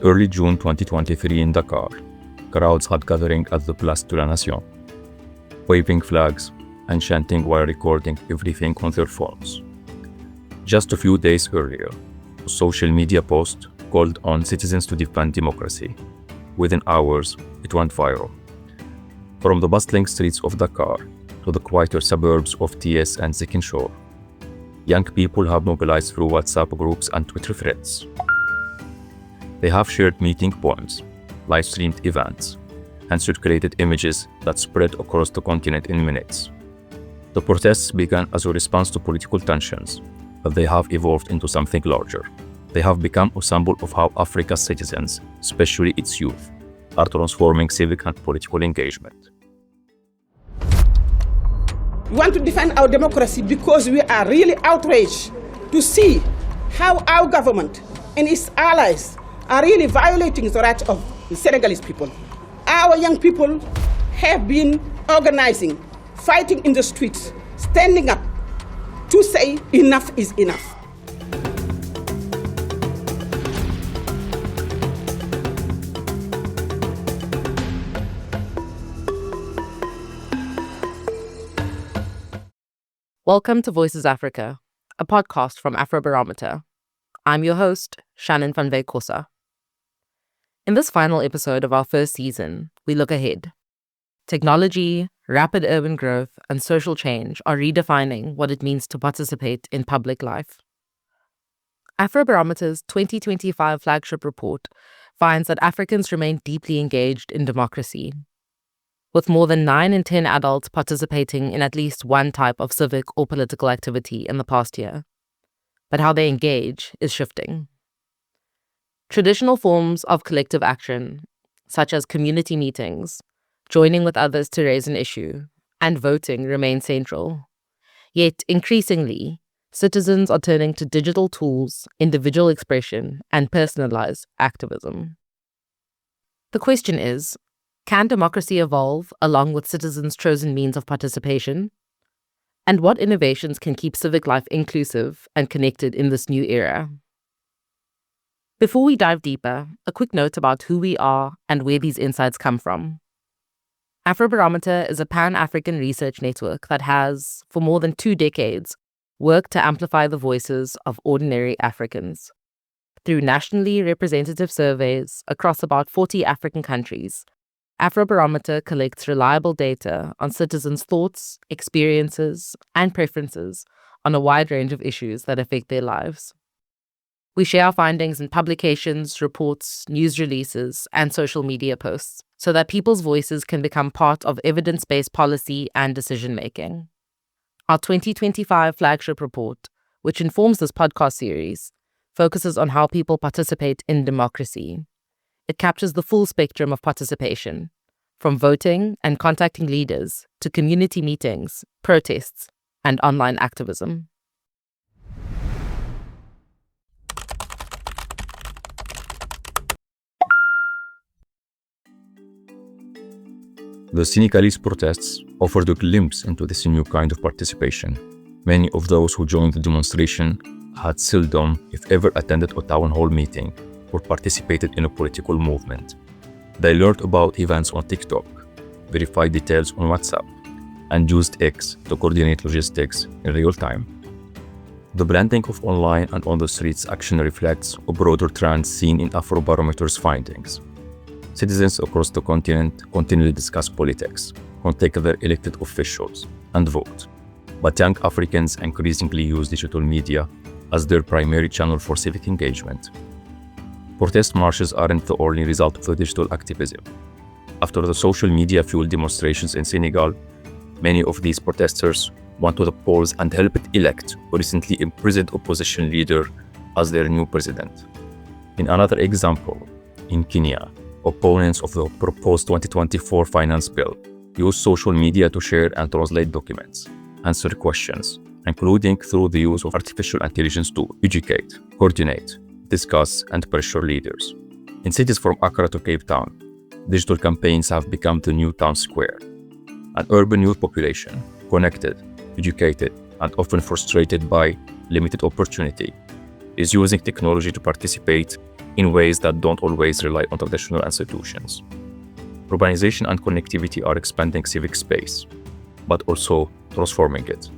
was early June 2023 in Dakar. Crowds had gathering at the Place de la Nation, waving flags and chanting while recording everything on their phones. Just a few days earlier, a social media post called on citizens to defend democracy. Within hours, it went viral. From the bustling streets of Dakar to the quieter suburbs of TS and Zikinchor, young people have mobilized through WhatsApp groups and Twitter threads. They have shared meeting poems, live-streamed events, and circulated images that spread across the continent in minutes. The protests began as a response to political tensions, but they have evolved into something larger. They have become a symbol of how Africa's citizens, especially its youth, are transforming civic and political engagement. We want to defend our democracy because we are really outraged to see how our government and its allies are really violating the rights of the Senegalese people. Our young people have been organizing, fighting in the streets, standing up to say enough is enough. Welcome to Voices Africa, a podcast from Afrobarometer. I'm your host, Shannon van Wyk Kossa. In this final episode of our first season, we look ahead. Technology, rapid urban growth, and social change are redefining what it means to participate in public life. Afrobarometer's 2025 flagship report finds that Africans remain deeply engaged in democracy, with more than 9 in 10 adults participating in at least one type of civic or political activity in the past year. But how they engage is shifting. Traditional forms of collective action, such as community meetings, joining with others to raise an issue, and voting remain central. Yet, increasingly, citizens are turning to digital tools, individual expression, and personalized activism. The question is, can democracy evolve along with citizens' chosen means of participation? And what innovations can keep civic life inclusive and connected in this new era? Before we dive deeper, a quick note about who we are and where these insights come from. Afrobarometer is a pan-African research network that has, for more than 2 decades, worked to amplify the voices of ordinary Africans. Through nationally representative surveys across about 40 African countries, Afrobarometer collects reliable data on citizens' thoughts, experiences, and preferences on a wide range of issues that affect their lives. We share our findings in publications, reports, news releases, and social media posts so that people's voices can become part of evidence-based policy and decision-making. Our 2025 flagship report, which informs this podcast series, focuses on how people participate in democracy. It captures the full spectrum of participation, from voting and contacting leaders to community meetings, protests, and online activism. The Senegalese protests offered a glimpse into this new kind of participation. Many of those who joined the demonstration had seldom, if ever, attended a town hall meeting or participated in a political movement. They learned about events on TikTok, verified details on WhatsApp, and used X to coordinate logistics in real time. The blending of online and on the streets action reflects a broader trend seen in Afrobarometer's findings. Citizens across the continent continually discuss politics, contact their elected officials, and vote. But young Africans increasingly use digital media as their primary channel for civic engagement. Protest marches aren't the only result of the digital activism. After the social media-fueled demonstrations in Senegal, many of these protesters went to the polls and helped elect a recently imprisoned opposition leader as their new president. In another example, in Kenya, opponents of the proposed 2024 finance bill use social media to share and translate documents, answer questions, including through the use of artificial intelligence to educate, coordinate, discuss, and pressure leaders. In cities from Accra to Cape Town, digital campaigns have become the new town square. An urban youth population, connected, educated, and often frustrated by limited opportunity, is using technology to participate in ways that don't always rely on traditional institutions. Urbanization and connectivity are expanding civic space, but also transforming it.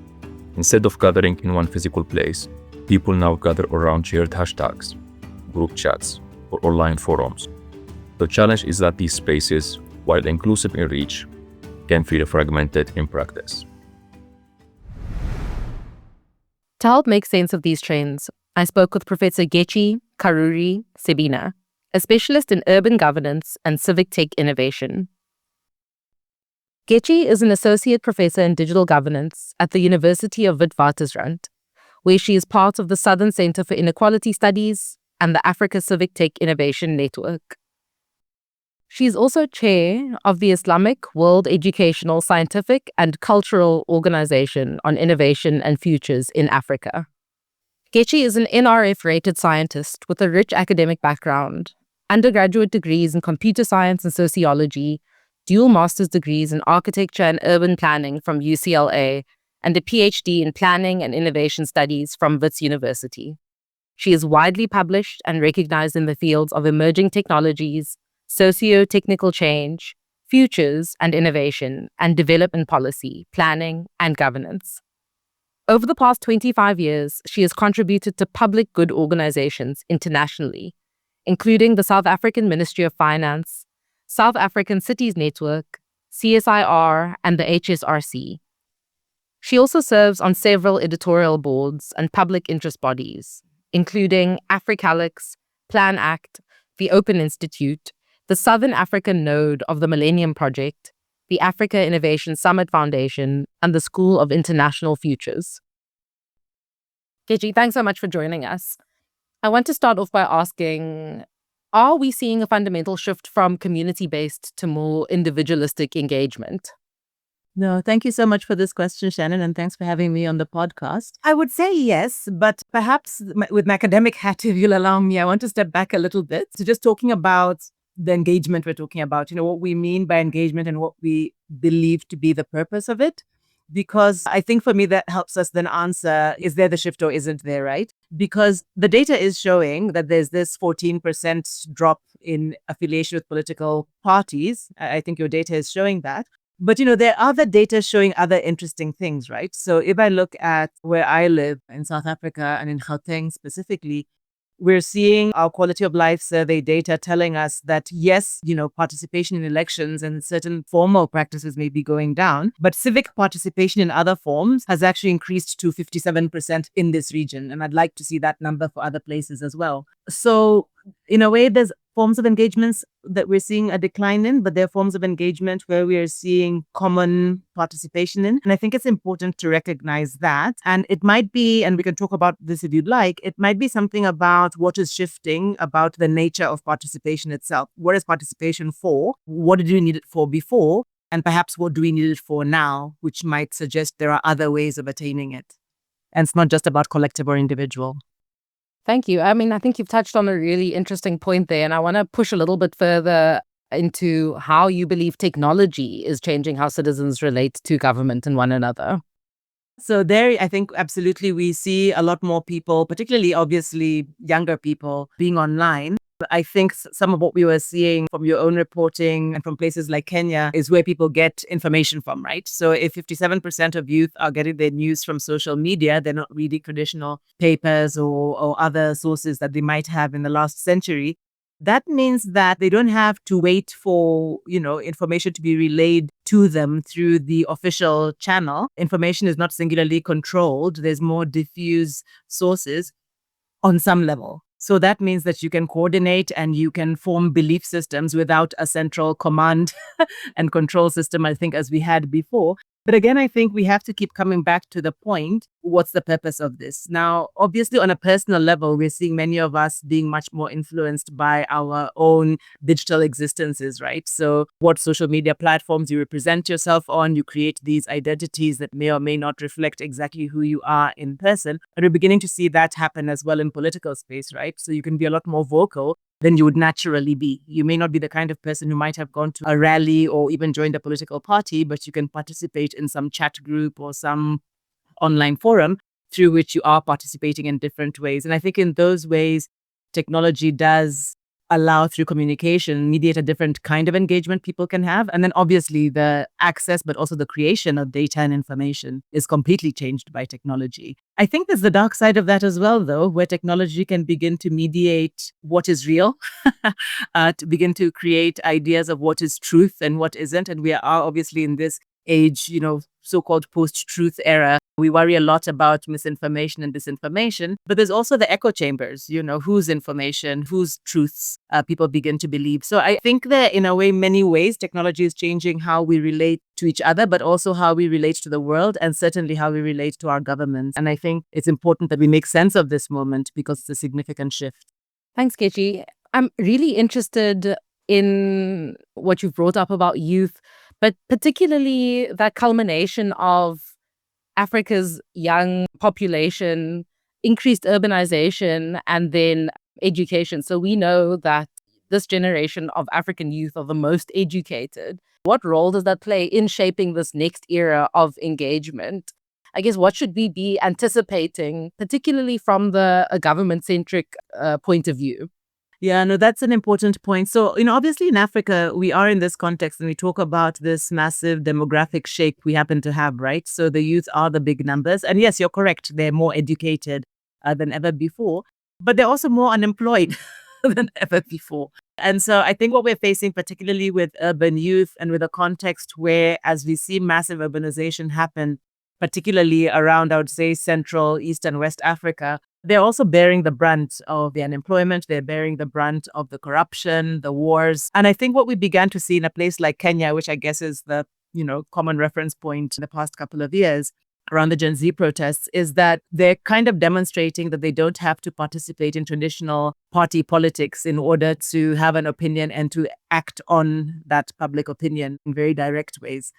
Instead of gathering in one physical place, people now gather around shared hashtags, group chats, or online forums. The challenge is that these spaces, while inclusive in reach, can feel fragmented in practice. To help make sense of these trends, I spoke with Professor Getchi Karuri Sebina, a specialist in urban governance and civic tech innovation. Getchi is an associate professor in digital governance at the University of Witwatersrand, where she is part of the Southern Center for Inequality Studies and the Africa Civic Tech Innovation Network. She is also chair of the Islamic World Educational, Scientific and Cultural Organization on Innovation and Futures in Africa. Getchi is an NRF-rated scientist with a rich academic background, undergraduate degrees in computer science and sociology, dual master's degrees in architecture and urban planning from UCLA, and a PhD in planning and innovation studies from Wits University. She is widely published and recognized in the fields of emerging technologies, socio-technical change, futures and innovation, and development policy, planning, and governance. Over the past 25 years, she has contributed to public good organizations internationally, including the South African Ministry of Finance, South African Cities Network, CSIR, and the HSRC. She also serves on several editorial boards and public interest bodies, including Africalyx, Plan Act, the Open Institute, the Southern African node of the Millennium Project, the Africa Innovation Summit Foundation, and the School of International Futures. Getchi, thanks so much for joining us. I want to start off by asking, are we seeing a fundamental shift from community-based to more individualistic engagement? No, thank you so much for this question, Shannon, and thanks for having me on the podcast. I would say yes, but perhaps with my academic hat, if you'll allow me, I want to step back a little bit. So just talking about the engagement we're talking about, what we mean by engagement and what we believe to be the purpose of it. Because I think for me, that helps us then answer, is there the shift or isn't there, right? Because the data is showing that there's this 14% drop in affiliation with political parties. I think your data is showing that. But, there are other data showing other interesting things, right? So if I look at where I live in South Africa and in Gauteng specifically, we're seeing our quality of life survey data telling us that, yes, participation in elections and certain formal practices may be going down, but civic participation in other forms has actually increased to 57% in this region. And I'd like to see that number for other places as well. So in a way, there's forms of engagements that we're seeing a decline in, but there are forms of engagement where we are seeing common participation in. And I think it's important to recognize that. And it might be, and we can talk about this if you'd like, it might be something about what is shifting about the nature of participation itself. What is participation for? What did we need it for before? And perhaps what do we need it for now, which might suggest there are other ways of attaining it. And it's not just about collective or individual. Thank you. I mean, I think you've touched on a really interesting point there, and I want to push a little bit further into how you believe technology is changing how citizens relate to government and one another. So there, I think absolutely we see a lot more people, particularly obviously younger people, being online. I think some of what we were seeing from your own reporting and from places like Kenya is where people get information from, right? So if 57% of youth are getting their news from social media, they're not reading traditional papers or other sources that they might have in the last century. That means that they don't have to wait for, information to be relayed to them through the official channel. Information is not singularly controlled. There's more diffuse sources on some level. So that means that you can coordinate and you can form belief systems without a central command and control system, I think, as we had before. But again, I think we have to keep coming back to the point, what's the purpose of this? Now, obviously, on a personal level, we're seeing many of us being much more influenced by our own digital existences, right? So what social media platforms you represent yourself on, you create these identities that may or may not reflect exactly who you are in person. And we're beginning to see that happen as well in political space, right? So you can be a lot more vocal than you would naturally be. You may not be the kind of person who might have gone to a rally or even joined a political party, but you can participate in some chat group or some online forum through which you are participating in different ways. And I think in those ways, technology does allow, through communication, mediate a different kind of engagement people can have. And then obviously the access, but also the creation of data and information is completely changed by technology. I think there's the dark side of that as well, though, where technology can begin to mediate what is real, to begin to create ideas of what is truth and what isn't. And we are obviously in this age, so-called post-truth era. We worry a lot about misinformation and disinformation, but there's also the echo chambers, whose information, whose truths people begin to believe. So I think that in a way, many ways, technology is changing how we relate to each other, but also how we relate to the world, and certainly how we relate to our governments. And I think it's important that we make sense of this moment because it's a significant shift. Thanks, Kechi. I'm really interested in what you've brought up about youth, but particularly that culmination of Africa's young population, increased urbanization, and then education. So we know that this generation of African youth are the most educated. What role does that play in shaping this next era of engagement? I guess what should we be anticipating, particularly from the government-centric point of view? Yeah, no, that's an important point. So, obviously in Africa, we are in this context and we talk about this massive demographic shape we happen to have, right? So the youth are the big numbers. And yes, you're correct. They're more educated than ever before, but they're also more unemployed than ever before. And so I think what we're facing, particularly with urban youth and with a context where, as we see massive urbanization happen, particularly around, I would say, Central, East and West Africa, they're also bearing the brunt of the unemployment. They're bearing the brunt of the corruption, the wars. And I think what we began to see in a place like Kenya, which I guess is the, common reference point in the past couple of years around the Gen Z protests, is that they're kind of demonstrating that they don't have to participate in traditional party politics in order to have an opinion and to act on that public opinion in very direct ways.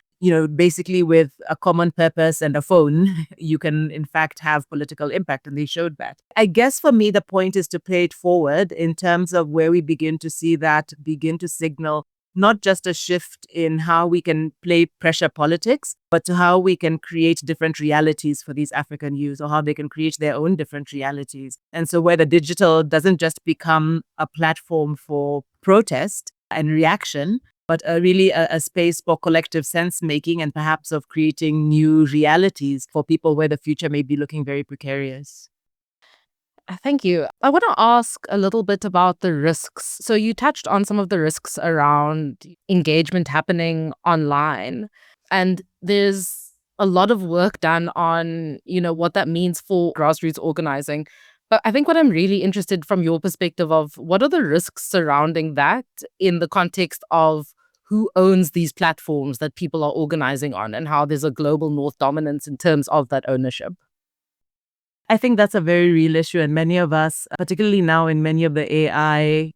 Basically with a common purpose and a phone, you can in fact have political impact. And they showed that. I guess for me, the point is to play it forward in terms of where we begin to see that begin to signal not just a shift in how we can play pressure politics, but to how we can create different realities for these African youth, or how they can create their own different realities. And so where the digital doesn't just become a platform for protest and reaction, but really a space for collective sense-making and perhaps of creating new realities for people where the future may be looking very precarious. Thank you. I want to ask a little bit about the risks. So you touched on some of the risks around engagement happening online, and there's a lot of work done on, what that means for grassroots organizing. But I think what I'm really interested from your perspective of what are the risks surrounding that in the context of who owns these platforms that people are organizing on and how there's a global North dominance in terms of that ownership. I think that's a very real issue. And many of us, particularly now in many of the AI,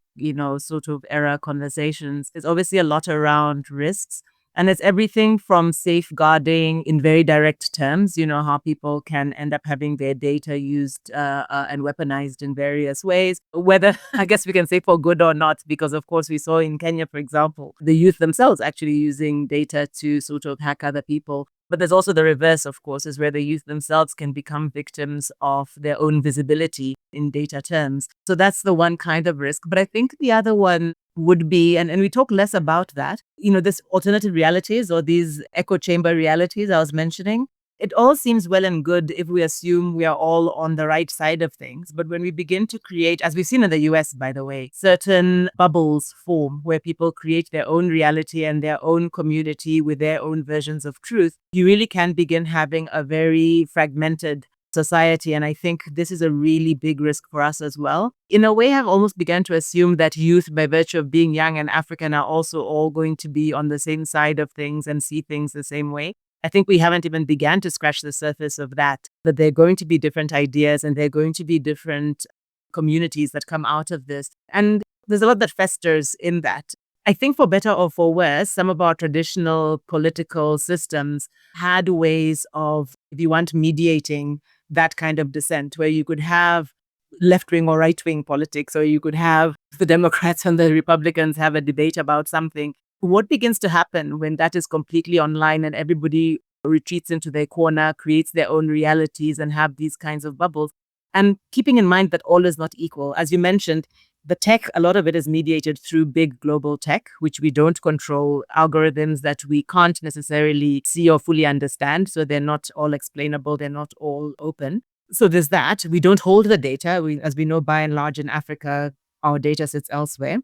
sort of era conversations, there's obviously a lot around risks. And it's everything from safeguarding in very direct terms, how people can end up having their data used and weaponized in various ways, whether I guess we can say for good or not, because of course we saw in Kenya, for example, the youth themselves actually using data to sort of hack other people. But there's also the reverse, of course, is where the youth themselves can become victims of their own visibility in data terms. So that's the one kind of risk. But I think the other one would be, and we talk less about that, this alternative realities or these echo chamber realities I was mentioning. It all seems well and good if we assume we are all on the right side of things. But when we begin to create, as we've seen in the US, by the way, certain bubbles form where people create their own reality and their own community with their own versions of truth, you really can begin having a very fragmented society. And I think this is a really big risk for us as well. In a way, I've almost begun to assume that youth, by virtue of being young and African, are also all going to be on the same side of things and see things the same way. I think we haven't even began to scratch the surface of that there are going to be different ideas and there are going to be different communities that come out of this. And there's a lot that festers in that. I think for better or for worse, some of our traditional political systems had ways of, if you want, mediating that kind of dissent, where you could have left-wing or right-wing politics, or you could have the Democrats and the Republicans have a debate about something. What begins to happen when that is completely online and everybody retreats into their corner, creates their own realities and have these kinds of bubbles? And keeping in mind that all is not equal. As you mentioned, the tech, a lot of it is mediated through big global tech, which we don't control, algorithms that we can't necessarily see or fully understand. So they're not all explainable, they're not all open. So there's that. We don't hold the data. As we know, by and large in Africa, our data sits elsewhere.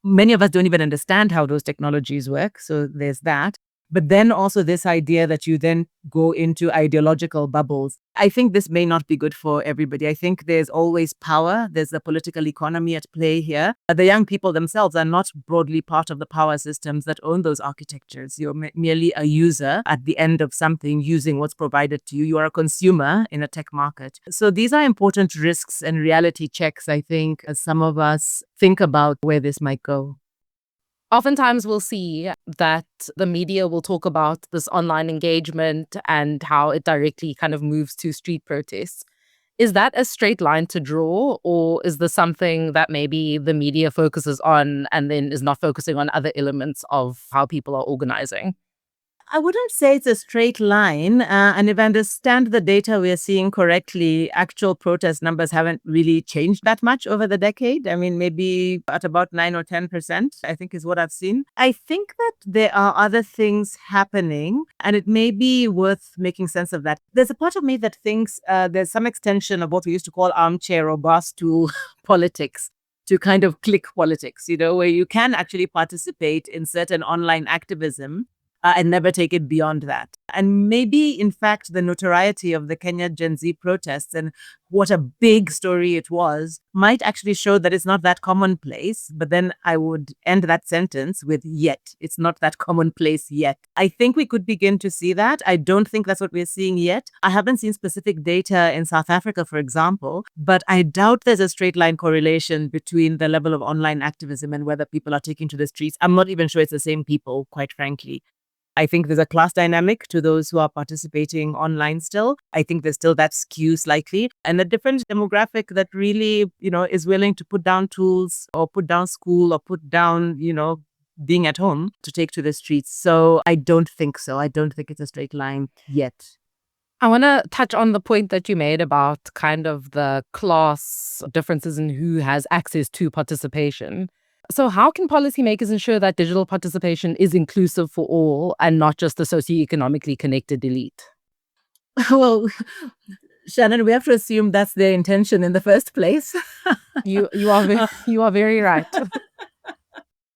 Many of us don't even understand how those technologies work. So there's that. But then also this idea that you then go into ideological bubbles. I think this may not be good for everybody. I think there's always power. There's a political economy at play here. The young people themselves are not broadly part of the power systems that own those architectures. You're merely a user at the end of something using what's provided to you. You are a consumer in a tech market. So these are important risks and reality checks, I think, as some of us think about where this might go. Oftentimes we'll see that the media will talk about this online engagement and how it directly kind of moves to street protests. Is that a straight line to draw, or is this something that maybe the media focuses on and then is not focusing on other elements of how people are organizing? I wouldn't say it's a straight line. And if I understand the data we are seeing correctly, actual protest numbers haven't really changed that much over the decade. I mean, maybe at about 9 or 10%, I think is what I've seen. I think that there are other things happening, and it may be worth making sense of that. There's a part of me that thinks there's some extension of what we used to call armchair or bar stool politics to kind of click politics, where you can actually participate in certain online activism and never take it beyond that. And maybe, in fact, the notoriety of the Kenya Gen Z protests and what a big story it was might actually show that it's not that commonplace. But then I would end that sentence with yet. It's not that commonplace yet. I think we could begin to see that. I don't think that's what we're seeing yet. I haven't seen specific data in South Africa, for example, but I doubt there's a straight line correlation between the level of online activism and whether people are taking to the streets. I'm not even sure it's the same people, quite frankly. I think there's a class dynamic to those who are participating online still. I think there's still that skew slightly, and a different demographic that really, is willing to put down tools or put down school or put down, being at home to take to the streets. So I don't think so. I don't think it's a straight line yet. I want to touch on the point that you made about kind of the class differences in who has access to participation. So how can policymakers ensure that digital participation is inclusive for all and not just the socioeconomically connected elite? Well, Shannon, we have to assume that's their intention in the first place. You are very right.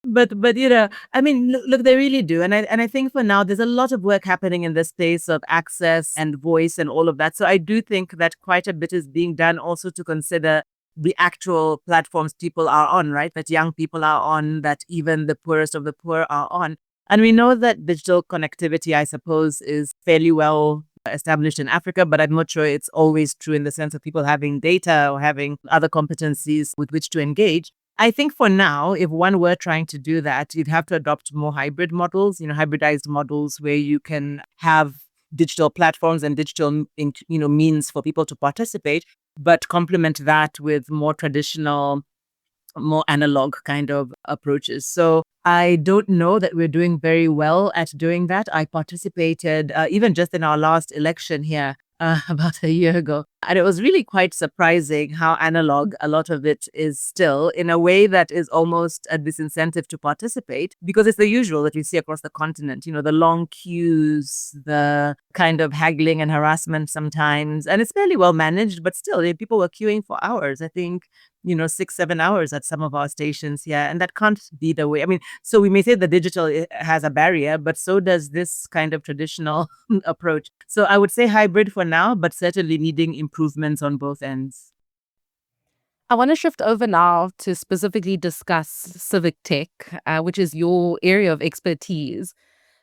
But I mean, look, they really do. And I think for now, there's a lot of work happening in the space of access and voice and all of that. So I do think that quite a bit is being done also to consider the actual platforms people are on, right? That young people are on, that even the poorest of the poor are on. And we know that digital connectivity, I suppose, is fairly well established in Africa, but I'm not sure it's always true in the sense of people having data or having other competencies with which to engage. I think for now, if one were trying to do that, you'd have to adopt more hybrid models, hybridized models where you can have digital platforms and digital, means for people to participate, but complement that with more traditional, more analog kind of approaches. So I don't know that we're doing very well at doing that. I participated even just in our last election here about a year ago. And it was really quite surprising how analog a lot of it is still, in a way that is almost a disincentive to participate, because it's the usual that we see across the continent, the long queues, the kind of haggling and harassment sometimes. And it's fairly well managed, but still, people were queuing for hours. I think 6-7 hours at some of our stations here. And that can't be the way. I mean, so we may say the digital has a barrier, but so does this kind of traditional approach. So I would say hybrid for now, but certainly needing improvements on both ends. I want to shift over now to specifically discuss civic tech, which is your area of expertise.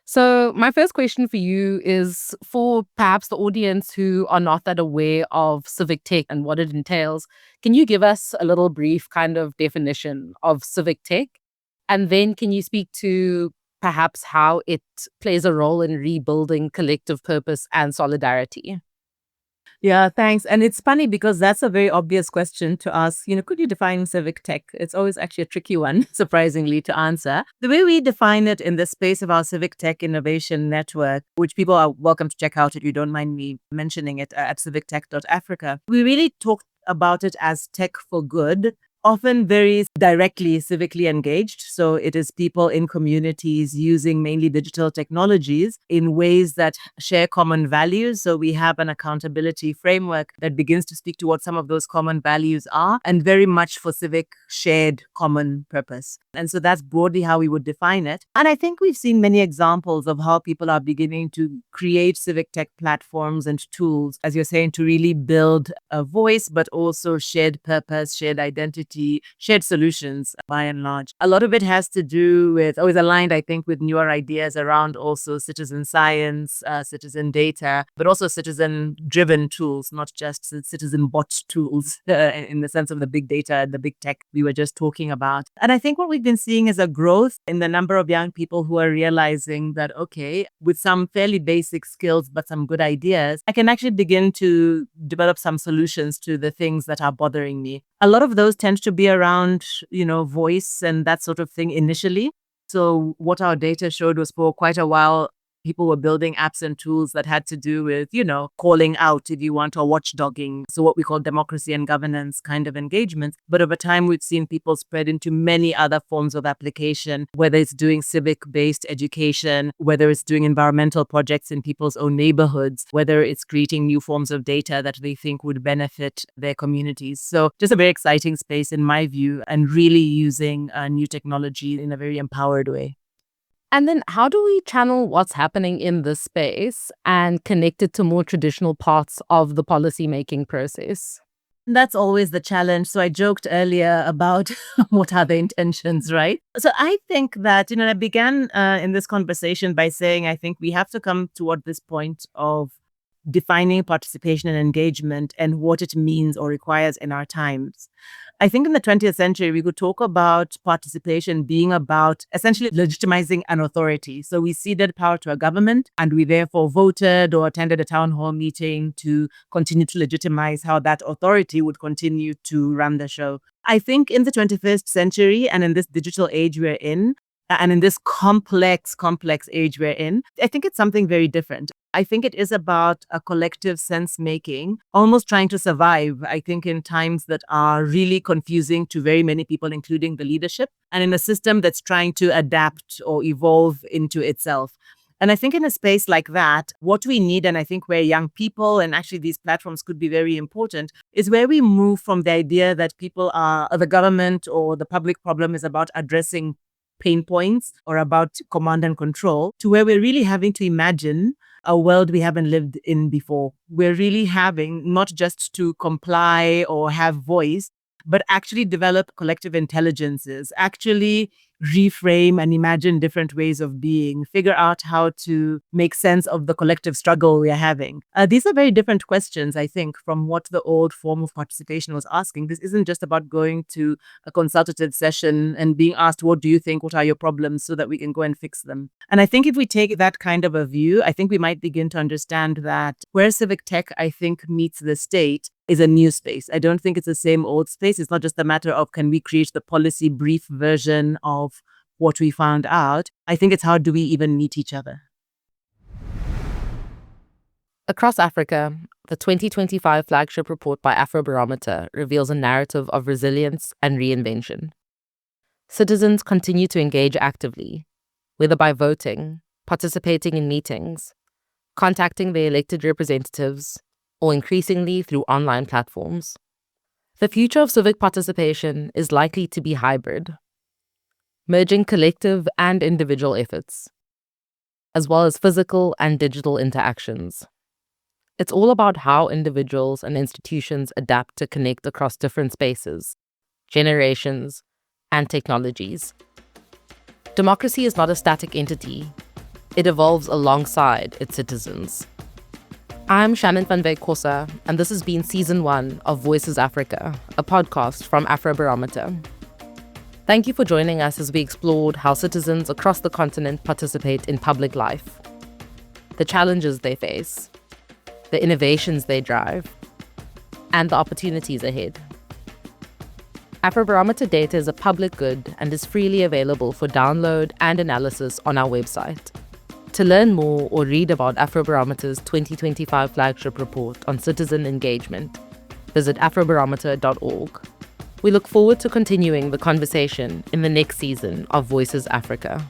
So my first question for you is for perhaps the audience who are not that aware of civic tech and what it entails. Can you give us a little brief kind of definition of civic tech? And then can you speak to perhaps how it plays a role in rebuilding collective purpose and solidarity? Yeah, thanks. And it's funny because that's a very obvious question to ask. Could you define civic tech? It's always actually a tricky one, surprisingly, to answer. The way we define it in the space of our Civic Tech Innovation Network, which people are welcome to check out if you don't mind me mentioning it at civictech.africa, we really talk about it as tech for good, often very directly civically engaged. So it is people in communities using mainly digital technologies in ways that share common values. So we have an accountability framework that begins to speak to what some of those common values are, and very much for civic shared common purpose. And so that's broadly how we would define it. And I think we've seen many examples of how people are beginning to create civic tech platforms and tools, as you're saying, to really build a voice, but also shared purpose, shared identity, shared solutions by and large. A lot of it has to do with, always aligned, I think, with newer ideas around also citizen science, citizen data, but also citizen-driven tools, not just citizen bot tools in the sense of the big data and the big tech we were just talking about. And I think what we've been seeing is a growth in the number of young people who are realizing that, okay, with some fairly basic skills, but some good ideas, I can actually begin to develop some solutions to the things that are bothering me. A lot of those tend to be around, voice and that sort of thing initially. So what our data showed was for quite a while, people were building apps and tools that had to do with, calling out, if you want, or watchdogging. So what we call democracy and governance kind of engagements. But over time, we've seen people spread into many other forms of application, whether it's doing civic-based education, whether it's doing environmental projects in people's own neighborhoods, whether it's creating new forms of data that they think would benefit their communities. So just a very exciting space in my view, and really using new technology in a very empowered way. And then how do we channel what's happening in this space and connect it to more traditional parts of the policymaking process? That's always the challenge. So I joked earlier about what are the intentions, right? So I think that, I began in this conversation by saying, I think we have to come toward this point of defining participation and engagement and what it means or requires in our times. I think in the 20th century, we could talk about participation being about essentially legitimizing an authority. So we ceded power to a government, and we therefore voted or attended a town hall meeting to continue to legitimize how that authority would continue to run the show. I think in the 21st century and in this digital age we're in, and in this complex age we're in, I think it's something very different. I think it is about a collective sense making, almost trying to survive, I think, in times that are really confusing to very many people, including the leadership, and in a system that's trying to adapt or evolve into itself. And I think in a space like that, what we need, and I think where young people, and actually these platforms could be very important, is where we move from the idea that the government or the public problem is about addressing pain points or about command and control, to where we're really having to imagine a world we haven't lived in before. We're really having not just to comply or have voice, but actually develop collective intelligences, actually reframe and imagine different ways of being, figure out how to make sense of the collective struggle we are having. These are very different questions, I think, from what the old form of participation was asking. This isn't just about going to a consultative session and being asked, what do you think? What are your problems? So that we can go and fix them. And I think if we take that kind of a view, I think we might begin to understand that where civic tech, I think, meets the state is a new space. I don't think it's the same old space. It's not just a matter of can we create the policy brief version of what we found out. I think it's how do we even meet each other. Across Africa, the 2025 flagship report by Afrobarometer reveals a narrative of resilience and reinvention. Citizens continue to engage actively, whether by voting, participating in meetings, contacting their elected representatives, or increasingly through online platforms. The future of civic participation is likely to be hybrid, merging collective and individual efforts, as well as physical and digital interactions. It's all about how individuals and institutions adapt to connect across different spaces, generations, and technologies. Democracy is not a static entity. It evolves alongside its citizens. I'm Shannon van Wyk Kossa, and this has been Season 1 of Voices Africa, a podcast from Afrobarometer. Thank you for joining us as we explored how citizens across the continent participate in public life, the challenges they face, the innovations they drive, and the opportunities ahead. Afrobarometer data is a public good and is freely available for download and analysis on our website. To learn more or read about Afrobarometer's 2025 flagship report on citizen engagement, visit afrobarometer.org. We look forward to continuing the conversation in the next season of Voices Africa.